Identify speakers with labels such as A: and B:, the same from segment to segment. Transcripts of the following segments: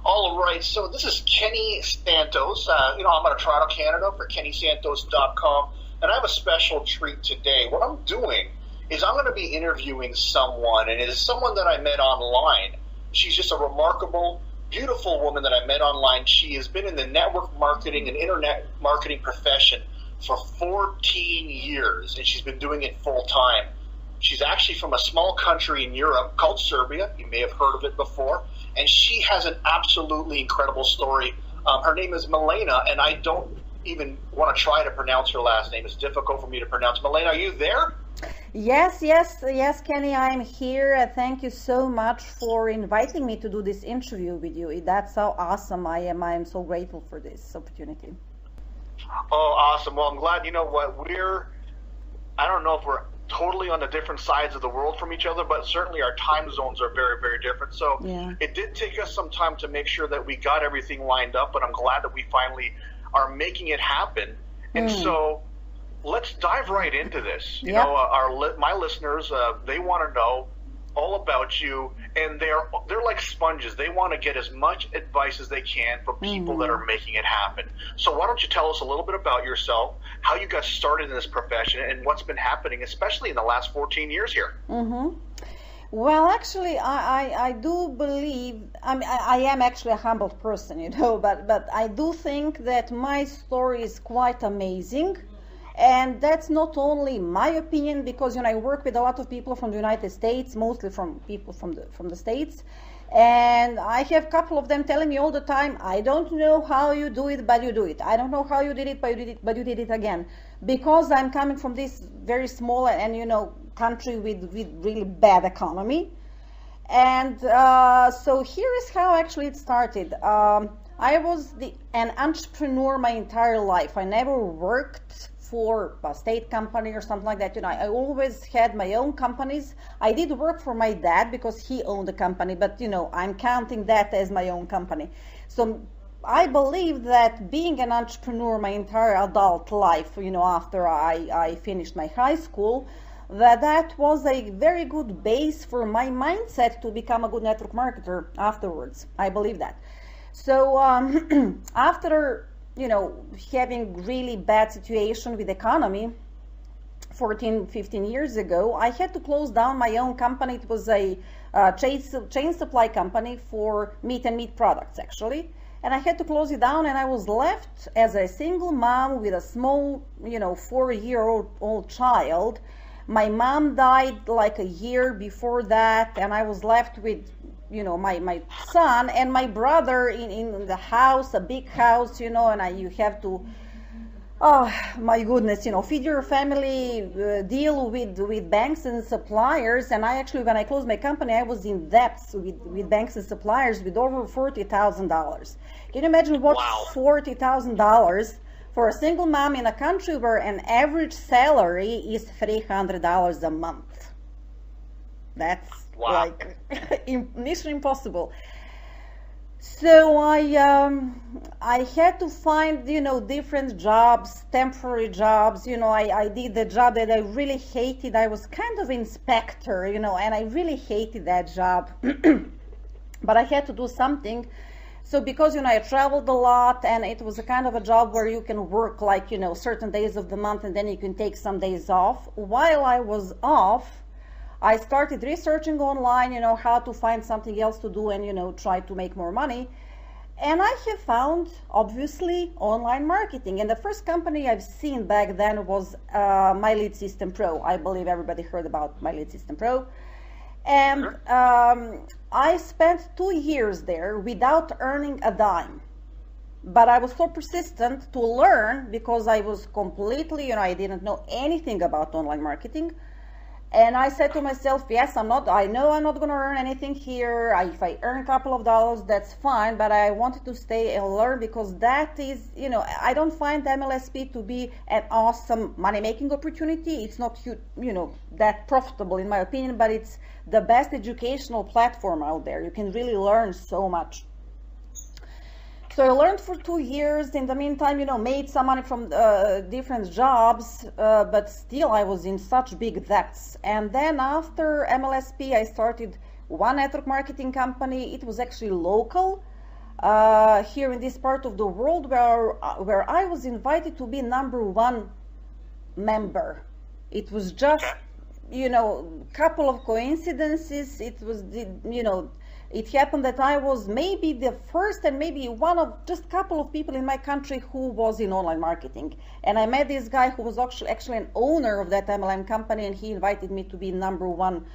A: All right, so this is Kenny Santos. I'm out of Toronto, Canada for KennySantos.com, and I have a special treat today. What I'm doing is I'm going to be interviewing someone, and it is someone that I met online. She's just a remarkable, beautiful woman that I met online. She has been in the network marketing and internet marketing profession for 14 years, and she's been doing it full time. She's actually from a small country in Europe called Serbia. You may have heard of it before. And she has an absolutely incredible story. Her name is Milena, and I don't even want to try to pronounce her last name. It's difficult for me to pronounce. Milena, are you there?
B: Yes, Kenny, I'm here. Thank you so much for inviting me to do this interview with you. That's so awesome. I am so grateful for this opportunity.
A: Oh, awesome. Well, I'm glad. You know what? I don't know if we're totally on the different sides of the world from each other, but certainly our time zones are very, very different. So It did take us some time to make sure that we got everything lined up, but I'm glad that we finally are making it happen. And so let's dive right into this. You know, my listeners, they want to know all about you, and they're like sponges. They want to get as much advice as they can from people that are making it happen. So why don't you tell us a little bit about yourself, how you got started in this profession, and what's been happening, especially in the last 14 years here?
B: Well, actually, I do believe, I am actually a humble person, but I do think that my story is quite amazing. And that's not only my opinion, because I work with a lot of people from the United States, mostly from people from the States, and I have a couple of them telling me all the time, I don't know how you do it, but you do it. I don't know how you did it, but you did it again, because I'm coming from this very small and country with really bad economy. And so here is how actually it started. I was an entrepreneur my entire life. I never worked for a state company or something like that. I always had my own companies. I did work for my dad because he owned a company, but I'm counting that as my own company. So I believe that being an entrepreneur my entire adult life, after I finished my high school, that was a very good base for my mindset to become a good network marketer afterwards. I believe that. So after having really bad situation with economy 15 years ago, I had to close down my own company. It was a chain supply company for meat and meat products, actually. And I had to close it down, and I was left as a single mom with a small, 4-year-old child. My mom died like a year before that, and I was left with my son and my brother in the house, a big house, and you have to, oh my goodness, feed your family, deal with banks and suppliers. And I actually, when I closed my company, I was in debts with banks and suppliers with over $40,000. Can you imagine what $40,000 for a single mom in a country where an average salary is $300 a month? That's like mission impossible. So I had to find different jobs, temporary jobs. I did the job that I really hated. I was kind of inspector, and I really hated that job. But I had to do something. So because I traveled a lot, and it was a kind of a job where you can work like certain days of the month, and then you can take some days off. While I was off, I started researching online, how to find something else to do and, try to make more money. And I have found, obviously, online marketing. And the first company I've seen back then was My Lead System Pro. I believe everybody heard about My Lead System Pro. And I spent 2 years there without earning a dime. But I was so persistent to learn, because I was completely, I didn't know anything about online marketing. And I said to myself, yes, I know I'm not going to earn anything here. If I earn a couple of dollars, that's fine. But I wanted to stay and learn, because that is, I don't find MLSP to be an awesome money-making opportunity. It's not, that profitable in my opinion, but it's the best educational platform out there. You can really learn so much. So I learned for 2 years. In the meantime, made some money from different jobs, but still I was in such big debts. And then after MLSP, I started one network marketing company. It was actually local. here in this part of the world where I was invited to be #1 member. It was just, couple of coincidences. It was, it happened that I was maybe the first and maybe one of just a couple of people in my country who was in online marketing. And I met this guy who was actually an owner of that MLM company, and he invited me to be #1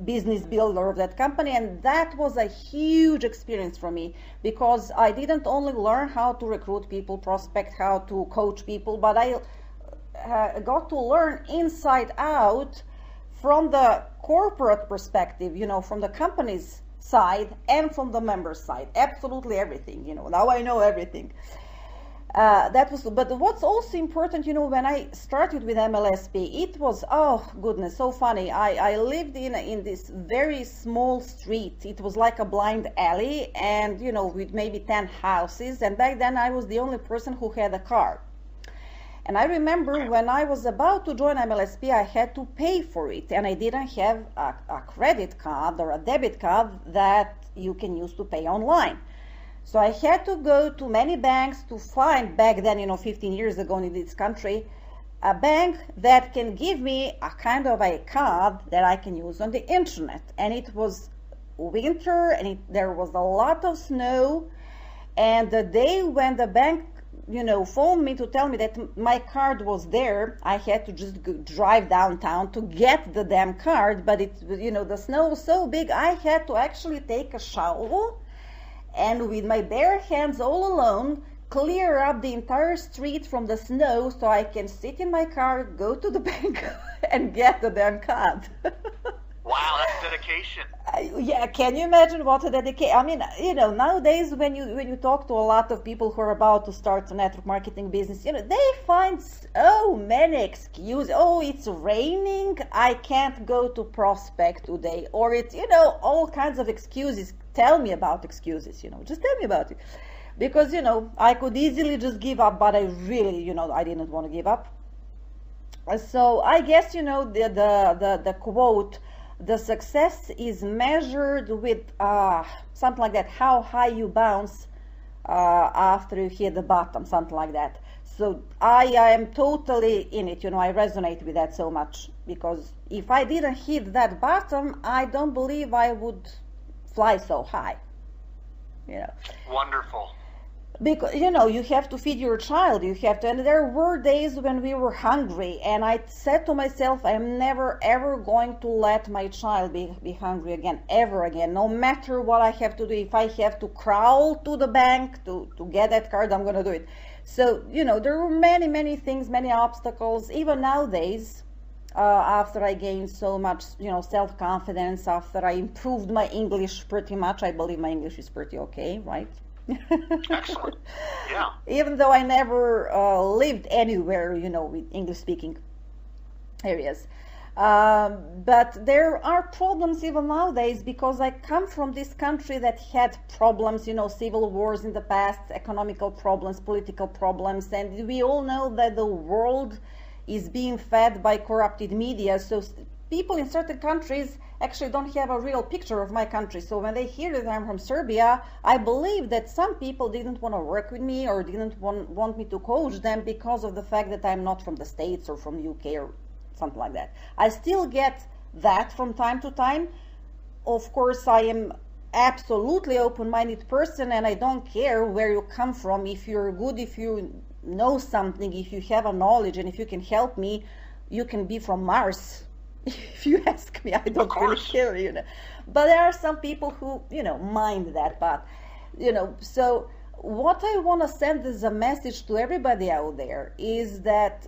B: business builder of that company. And that was a huge experience for me, because I didn't only learn how to recruit people, prospect, how to coach people, but I got to learn inside out from the corporate perspective, from the company's side and from the member's side, absolutely everything. Now I know everything. But what's also important, when I started with MLSP, it was, oh goodness, so funny. I lived in this very small street. It was like a blind alley, and with maybe 10 houses. And back then I was the only person who had a car. And I remember when I was about to join MLSP, I had to pay for it, and I didn't have a credit card or a debit card that you can use to pay online. So I had to go to many banks to find, back then, 15 years ago in this country, a bank that can give me a kind of a card that I can use on the internet. And it was winter, and there was a lot of snow, and the day when the bank phoned me to tell me that my card was there, I had to just drive downtown to get the damn card. But the snow was so big, I had to actually take a shovel and with my bare hands all alone clear up the entire street from the snow so I can sit in my car, go to the bank and get the damn card.
A: Wow, that's dedication.
B: Yeah, can you imagine what a dedication? I mean, nowadays when you talk to a lot of people who are about to start a network marketing business, they find so many excuses. Oh, it's raining, I can't go to prospect today. Or it's, all kinds of excuses. Tell me about excuses, just tell me about it. Because, I could easily just give up, but I really, I didn't want to give up. So I guess, the quote, the success is measured with something like that, how high you bounce after you hit the bottom, something like that. So I am totally in it, I resonate with that so much, because if I didn't hit that bottom, I don't believe I would fly so high.
A: Wonderful.
B: Because you have to feed your child, and there were days when we were hungry, and I said to myself, I'm never ever going to let my child be hungry again, ever again, no matter what I have to do. If I have to crawl to the bank to get that card, I'm going to do it. So there were many things, many obstacles, even nowadays. After I gained so much self-confidence, after I improved my English pretty much, I believe my English is pretty okay, right?
A: Excellent. Yeah.
B: Even though I never lived anywhere, with English-speaking areas. But there are problems even nowadays, because I come from this country that had problems, civil wars in the past, economical problems, political problems, and we all know that the world is being fed by corrupted media. So people in certain countries actually don't have a real picture of my country. So when they hear that I'm from Serbia, I believe that some people didn't want to work with me or didn't want me to coach them because of the fact that I'm not from the States or from UK or something like that. I still get that from time to time. Of course, I am absolutely open-minded person, and I don't care where you come from. If you're good, if you know something, if you have a knowledge, and if you can help me, you can be from Mars. If you ask me, I don't really care, But there are some people who, mind that. But, so what I want to send as a message to everybody out there is that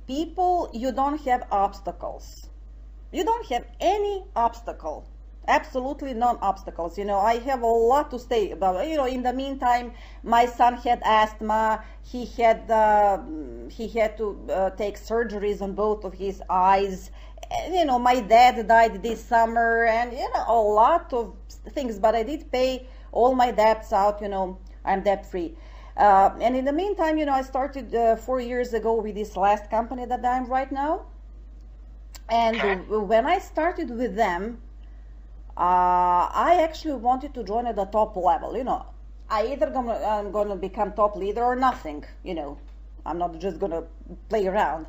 B: people, you don't have obstacles. You don't have any obstacle. Absolutely no obstacles. I have a lot to say about. In the meantime, my son had asthma. He had to take surgeries on both of his eyes. My dad died this summer, and a lot of things. But I did pay all my debts out. I'm debt free. And in the meantime, I started 4 years ago with this last company that I'm right now. And when I started with them, I actually wanted to join at the top level. I'm gonna become top leader or nothing. I'm not just gonna play around.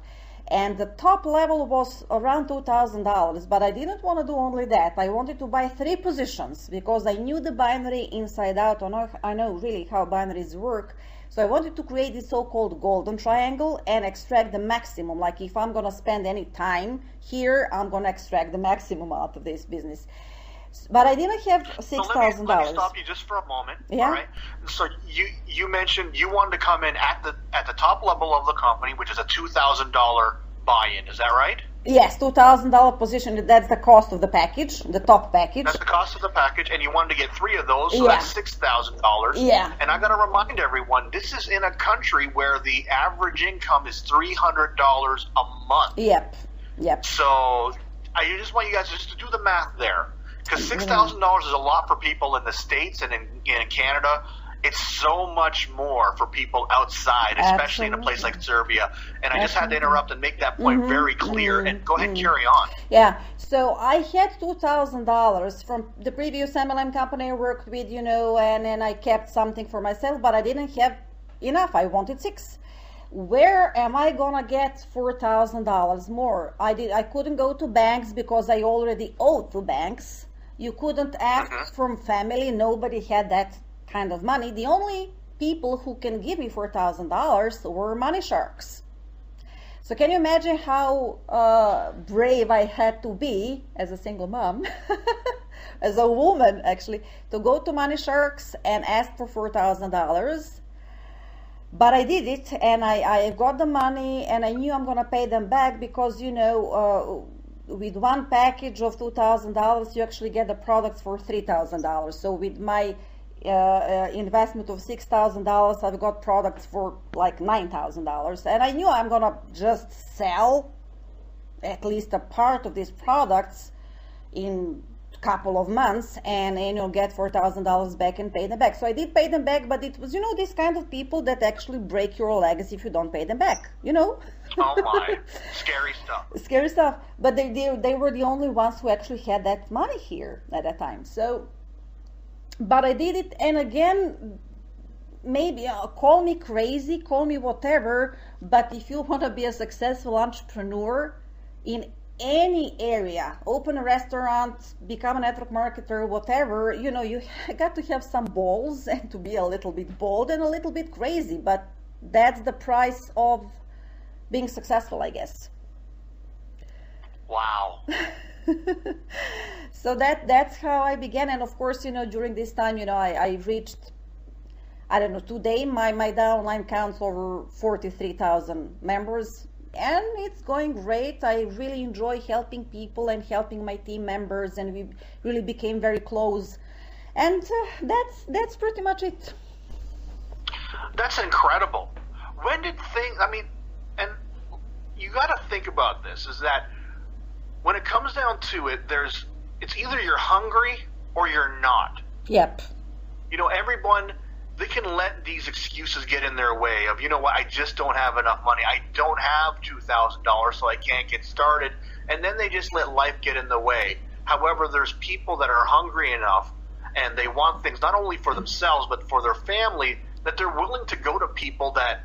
B: And the top level was around $2,000, but I didn't want to do only that. I wanted to buy 3 positions because I knew the binary inside out. I know really how binaries work. So I wanted to create this so-called golden triangle and extract the maximum. Like if I'm going to spend any time here, I'm going to extract the maximum out of this business. But I didn't have $6,000.
A: Let me stop you just for a moment.
B: Yeah.
A: All right. So you mentioned you wanted to come in at the top level of the company, which is a $2,000 buy-in. Is that right?
B: Yes, $2,000 position. That's the cost of the package, the top package.
A: That's the cost of the package, and you wanted to get 3 of those, so that's $6,000.
B: Yeah.
A: And I got to remind everyone, this is in a country where the average income is $300 a month.
B: Yep.
A: So I just want you guys just to do the math there. Because $6,000 is a lot for people in the States and in Canada. It's so much more for people outside, especially in a place like Serbia. And I just had to interrupt and make that point very clear. And go ahead and carry on.
B: Yeah. So I had $2,000 from the previous MLM company I worked with, and then I kept something for myself, but I didn't have enough. I wanted 6. Where am I gonna get $4,000 more? I couldn't go to banks because I already owed to banks. You couldn't ask from family. Nobody had that kind of money. The only people who can give me $4,000 were money sharks. So can you imagine how brave I had to be as a single mom, as a woman actually, to go to money sharks and ask for $4,000? But I did it, and I got the money, and I knew I'm going to pay them back because, with one package of $2,000, you actually get the products for $3,000. So with my investment of $6,000, I've got products for like $9,000. And I knew I'm going to just sell at least a part of these products in couple of months and you'll get $4,000 back and pay them back. So I did pay them back, but it was, this kind of people that actually break your legs if you don't pay them back,
A: Oh my, scary stuff.
B: Scary stuff. But they were the only ones who actually had that money here at that time. So, but I did it, and again, maybe call me crazy, call me whatever, but if you want to be a successful entrepreneur in any area, open a restaurant, become a network marketer, whatever, you got to have some balls and to be a little bit bold and a little bit crazy, but that's the price of being successful, I guess.
A: Wow.
B: So that's how I began. And of course, during this time, I reached, I don't know, today my downline counts over 43,000 members. And it's going great. I really enjoy helping people and helping my team members, and we really became very close. And that's pretty much it.
A: That's incredible. When did things, and you got to think about this, is that when it comes down to it, it's either you're hungry or you're not.
B: Yep.
A: Everyone, they can let these excuses get in their way of, what, I just don't have enough money. I don't have $2,000, so I can't get started. And then they just let life get in the way. However, there's people that are hungry enough and they want things not only for themselves but for their family, that they're willing to go to people that,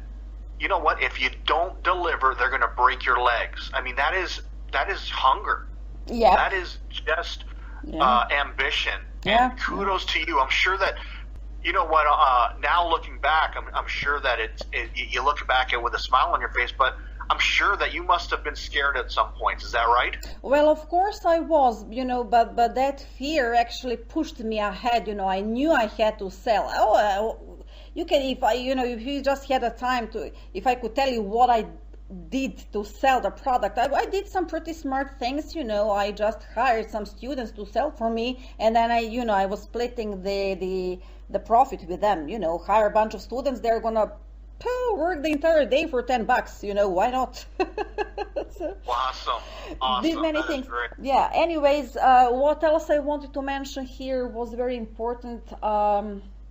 A: what, if you don't deliver, they're going to break your legs. That is hunger.
B: Yeah.
A: That is just ambition.
B: Yeah.
A: And kudos to you. I'm sure that, now looking back, I'm sure that you look back at it with a smile on your face, but I'm sure that you must have been scared at some points. Is that right?
B: Well, of course I was, but that fear actually pushed me ahead. I knew I had to sell. You can, if you just had a time to, if I could tell you what I did to sell the product, I did some pretty smart things. I just hired some students to sell for me, and then I was splitting the profit with them. Hire a bunch of students, they're gonna work the entire day for $10. Why not? So,
A: awesome.
B: Did many things.
A: Great.
B: Yeah. Anyways, what else I wanted to mention here was very important.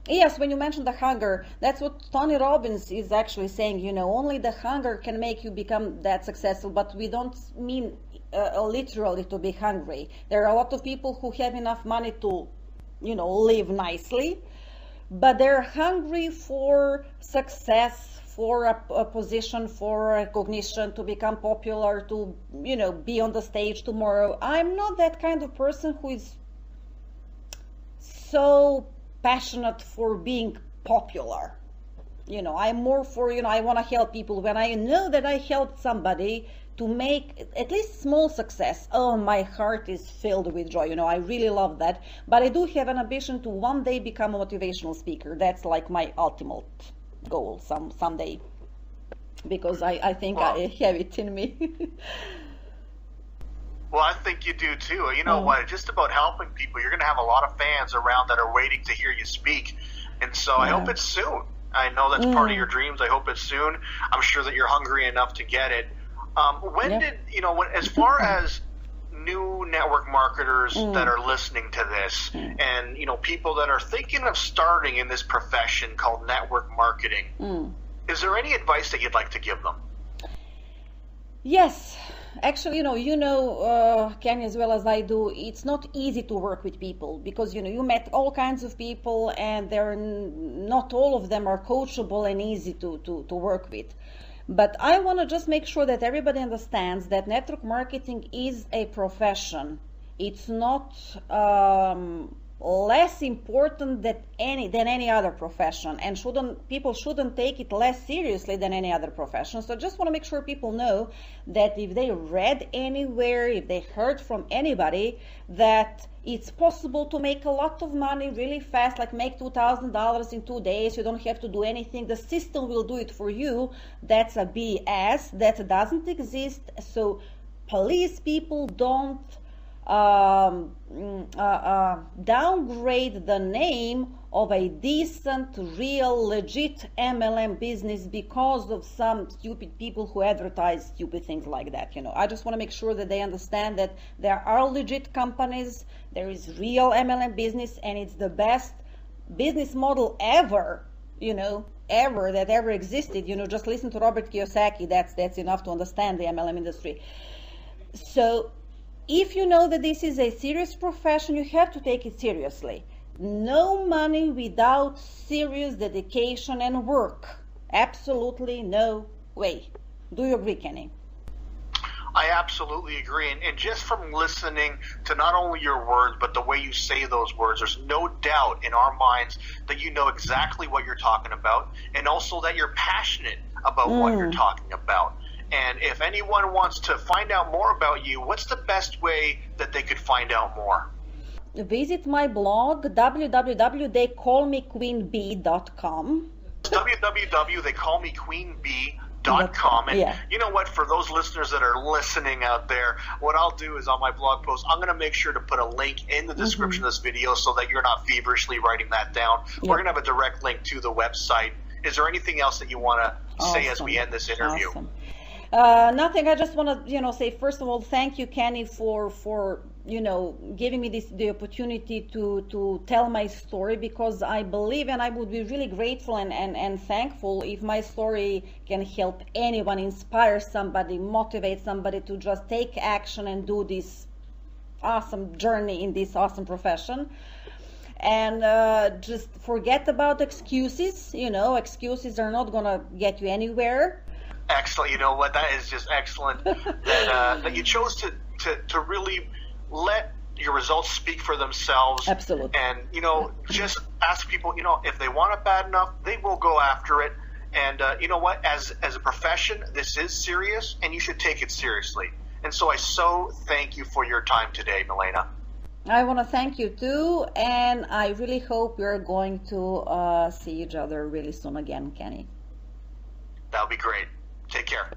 B: Yes, when you mentioned the hunger, that's what Tony Robbins is actually saying. Only the hunger can make you become that successful, but we don't mean literally to be hungry. There are a lot of people who have enough money to, live nicely, but they're hungry for success, for a position, for recognition, to become popular, to, be on the stage tomorrow. I'm not that kind of person who is so passionate for being popular. I'm more for, I want to help people. When I know that I helped somebody to make at least small success, oh, my heart is filled with joy. I really love that. But I do have an ambition to one day become a motivational speaker. That's like my ultimate goal someday, because I think I have it in me.
A: Well, I think you do too. You know what? Just about helping people, you're going to have a lot of fans around that are waiting to hear you speak. And so I hope it's soon. I know that's part of your dreams. I hope it's soon. I'm sure that you're hungry enough to get it. As far as new network marketers that are listening to this and, people that are thinking of starting in this profession called network marketing, is there any advice that you'd like to give them?
B: Yes. Actually, Kenny, as well as I do, it's not easy to work with people because, you met all kinds of people and not all of them are coachable and easy to work with. But I want to just make sure that everybody understands that network marketing is a profession. It's not less important than any other profession, and people shouldn't take it less seriously than any other profession. So I just want to make sure people know that if they read anywhere, if they heard from anybody that it's possible to make a lot of money really fast, like make $2,000 in 2 days, you don't have to do anything, the system will do it for you, that's a BS. That doesn't exist. So please, people, don't downgrade the name of a decent, real, legit MLM business because of some stupid people who advertise stupid things like that. I just want to make sure that they understand that there are legit companies, there is real MLM business, and it's the best business model ever, that ever existed. Just listen to Robert Kiyosaki. That's enough to understand the MLM industry. So if you know that this is a serious profession, you have to take it seriously. No money without serious dedication and work. Absolutely no way. Do you agree, Kenny?
A: I absolutely agree. And just from listening to not only your words, but the way you say those words, there's no doubt in our minds that you know exactly what you're talking about, and also that you're passionate about what you're talking about. And if anyone wants to find out more about you, what's the best way that they could find out more?
B: Visit my blog, www.theycallmequeenbee.com.
A: www.theycallmequeenbee.com. And you know what, for those listeners that are listening out there, what I'll do is on my blog post, I'm going to make sure to put a link in the description of this video so that you're not feverishly writing that down. We're going to have a direct link to the website. Is there anything else that you want to say as we end this interview?
B: Awesome. Nothing. I just want to, say, first of all, thank you, Kenny, for giving me the opportunity to tell my story, because I believe, and I would be really grateful and thankful if my story can help anyone, inspire somebody, motivate somebody to just take action and do this awesome journey in this awesome profession. And just forget about excuses. Excuses are not going to get you anywhere.
A: Excellent. You know what? That is just excellent that you chose to really let your results speak for themselves.
B: Absolutely.
A: And, just ask people, if they want it bad enough, they will go after it. And you know what? As a profession, this is serious, and you should take it seriously. And so I so thank you for your time today, Milena.
B: I want to thank you too, and I really hope we're going to see each other really soon again, Kenny.
A: That would be great. Take care.